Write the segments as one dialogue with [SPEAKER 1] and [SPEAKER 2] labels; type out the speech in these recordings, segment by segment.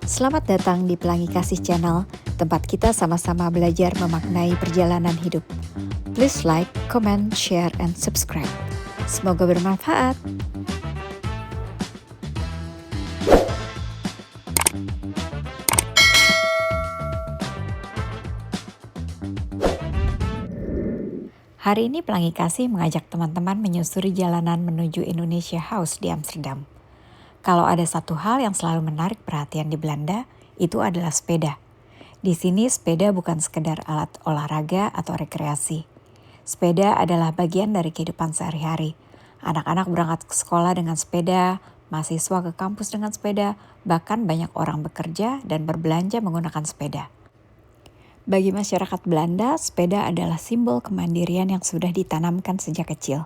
[SPEAKER 1] Selamat datang di Pelangi Kasih Channel, tempat kita sama-sama belajar memaknai perjalanan hidup. Please like, comment, share, and subscribe. Semoga bermanfaat. Hari ini Pelangi Kasih mengajak teman-teman menyusuri jalanan menuju Indonesia House di Amsterdam. Kalau ada satu hal yang selalu menarik perhatian di Belanda, itu adalah sepeda. Di sini sepeda bukan sekedar alat olahraga atau rekreasi. Sepeda adalah bagian dari kehidupan sehari-hari. Anak-anak berangkat ke sekolah dengan sepeda, mahasiswa ke kampus dengan sepeda, bahkan banyak orang bekerja dan berbelanja menggunakan sepeda. Bagi masyarakat Belanda, sepeda adalah simbol kemandirian yang sudah ditanamkan sejak kecil.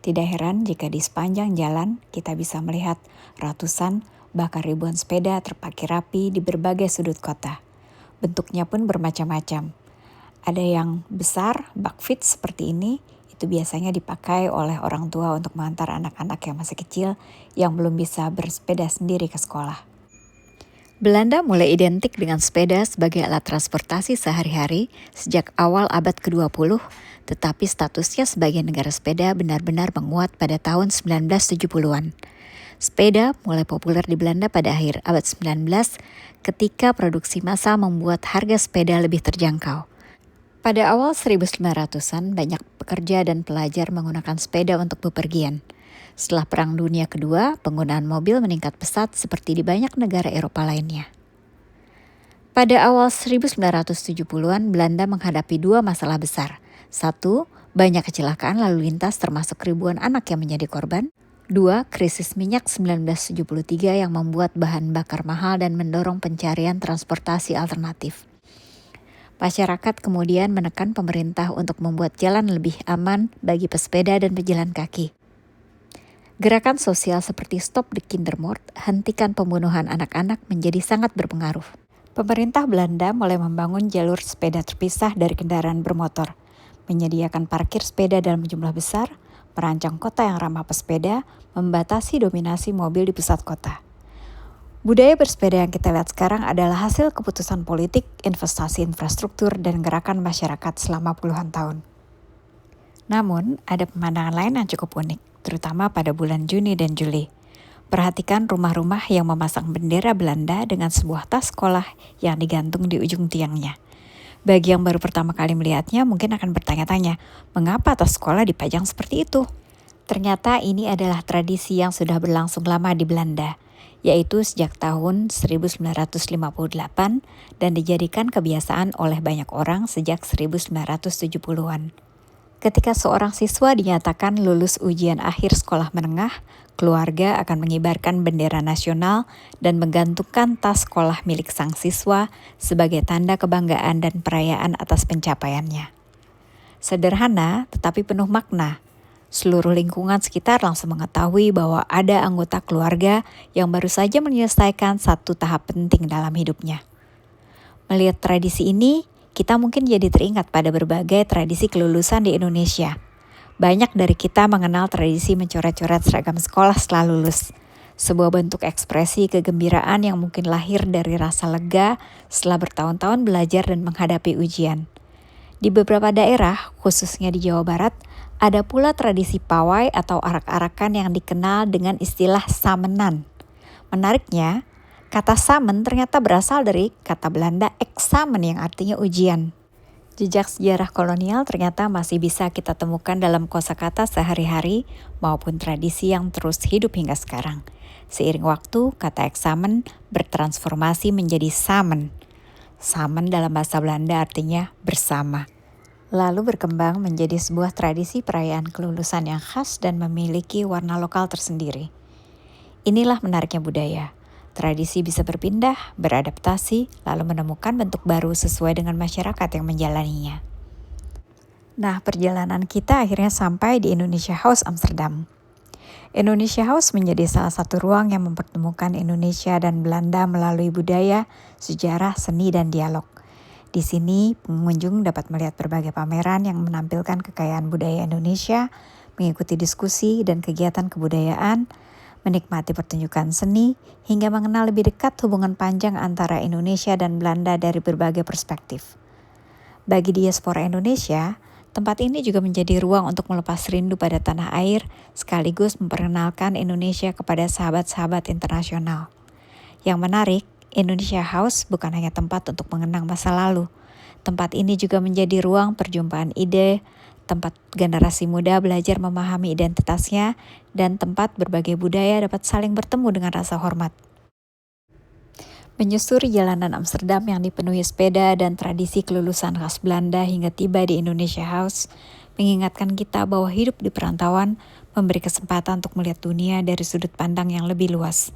[SPEAKER 1] Tidak heran jika di sepanjang jalan kita bisa melihat ratusan bahkan ribuan sepeda terparkir rapi di berbagai sudut kota. Bentuknya pun bermacam-macam. Ada yang besar, bak fit seperti ini, itu biasanya dipakai oleh orang tua untuk mengantar anak-anak yang masih kecil yang belum bisa bersepeda sendiri ke sekolah. Belanda mulai identik dengan sepeda sebagai alat transportasi sehari-hari sejak awal abad ke-20, tetapi statusnya sebagai negara sepeda benar-benar menguat pada tahun 1970-an. Sepeda mulai populer di Belanda pada akhir abad 19 ketika produksi massal membuat harga sepeda lebih terjangkau. Pada awal 1900-an, banyak pekerja dan pelajar menggunakan sepeda untuk bepergian. Setelah Perang Dunia Kedua, penggunaan mobil meningkat pesat seperti di banyak negara Eropa lainnya. Pada awal 1970-an, Belanda menghadapi dua masalah besar. Satu, banyak kecelakaan lalu lintas termasuk ribuan anak yang menjadi korban. Dua, krisis minyak 1973 yang membuat bahan bakar mahal dan mendorong pencarian transportasi alternatif. Masyarakat kemudian menekan pemerintah untuk membuat jalan lebih aman bagi pesepeda dan pejalan kaki. Gerakan sosial seperti Stop the Kindermoord, hentikan pembunuhan anak-anak menjadi sangat berpengaruh. Pemerintah Belanda mulai membangun jalur sepeda terpisah dari kendaraan bermotor, menyediakan parkir sepeda dalam jumlah besar, merancang kota yang ramah pesepeda, membatasi dominasi mobil di pusat kota. Budaya bersepeda yang kita lihat sekarang adalah hasil keputusan politik, investasi infrastruktur, dan gerakan masyarakat selama puluhan tahun. Namun, ada pemandangan lain yang cukup unik, terutama pada bulan Juni dan Juli. Perhatikan rumah-rumah yang memasang bendera Belanda dengan sebuah tas sekolah yang digantung di ujung tiangnya. Bagi yang baru pertama kali melihatnya mungkin akan bertanya-tanya, mengapa tas sekolah dipajang seperti itu? Ternyata ini adalah tradisi yang sudah berlangsung lama di Belanda, yaitu sejak tahun 1958 dan dijadikan kebiasaan oleh banyak orang sejak 1970-an. Ketika seorang siswa dinyatakan lulus ujian akhir sekolah menengah, keluarga akan mengibarkan bendera nasional dan menggantungkan tas sekolah milik sang siswa sebagai tanda kebanggaan dan perayaan atas pencapaiannya. Sederhana tetapi penuh makna. Seluruh lingkungan sekitar langsung mengetahui bahwa ada anggota keluarga yang baru saja menyelesaikan satu tahap penting dalam hidupnya. Melihat tradisi ini, kita mungkin jadi teringat pada berbagai tradisi kelulusan di Indonesia. Banyak dari kita mengenal tradisi mencoret-coret seragam sekolah setelah lulus. Sebuah bentuk ekspresi kegembiraan yang mungkin lahir dari rasa lega setelah bertahun-tahun belajar dan menghadapi ujian. Di beberapa daerah, khususnya di Jawa Barat, ada pula tradisi pawai atau arak-arakan yang dikenal dengan istilah samenan. Menariknya, kata samen ternyata berasal dari kata Belanda eksamen yang artinya ujian. Jejak sejarah kolonial ternyata masih bisa kita temukan dalam kosakata sehari-hari maupun tradisi yang terus hidup hingga sekarang. Seiring waktu, kata eksamen bertransformasi menjadi samen. Samen dalam bahasa Belanda artinya bersama. Lalu berkembang menjadi sebuah tradisi perayaan kelulusan yang khas dan memiliki warna lokal tersendiri. Inilah menariknya budaya. Tradisi bisa berpindah, beradaptasi, lalu menemukan bentuk baru sesuai dengan masyarakat yang menjalaninya. Nah, perjalanan kita akhirnya sampai di Indonesia House Amsterdam. Indonesia House menjadi salah satu ruang yang mempertemukan Indonesia dan Belanda melalui budaya, sejarah, seni, dan dialog. Di sini, pengunjung dapat melihat berbagai pameran yang menampilkan kekayaan budaya Indonesia, mengikuti diskusi dan kegiatan kebudayaan, menikmati pertunjukan seni, hingga mengenal lebih dekat hubungan panjang antara Indonesia dan Belanda dari berbagai perspektif. Bagi diaspora Indonesia, tempat ini juga menjadi ruang untuk melepas rindu pada tanah air, sekaligus memperkenalkan Indonesia kepada sahabat-sahabat internasional. Yang menarik, Indonesia House bukan hanya tempat untuk mengenang masa lalu. Tempat ini juga menjadi ruang perjumpaan ide, tempat generasi muda belajar memahami identitasnya, dan tempat berbagai budaya dapat saling bertemu dengan rasa hormat. Menyusuri jalanan Amsterdam yang dipenuhi sepeda dan tradisi kelulusan khas Belanda hingga tiba di Indonesia House, mengingatkan kita bahwa hidup di perantauan memberi kesempatan untuk melihat dunia dari sudut pandang yang lebih luas.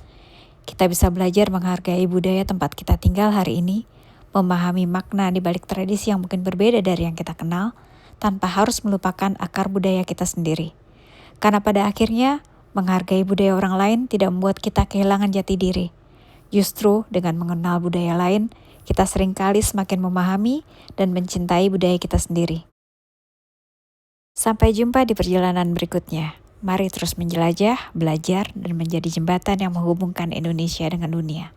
[SPEAKER 1] Kita bisa belajar menghargai budaya tempat kita tinggal hari ini, memahami makna di balik tradisi yang mungkin berbeda dari yang kita kenal, tanpa harus melupakan akar budaya kita sendiri. Karena pada akhirnya, menghargai budaya orang lain tidak membuat kita kehilangan jati diri. Justru dengan mengenal budaya lain, kita seringkali semakin memahami dan mencintai budaya kita sendiri. Sampai jumpa di perjalanan berikutnya. Mari terus menjelajah, belajar, dan menjadi jembatan yang menghubungkan Indonesia dengan dunia.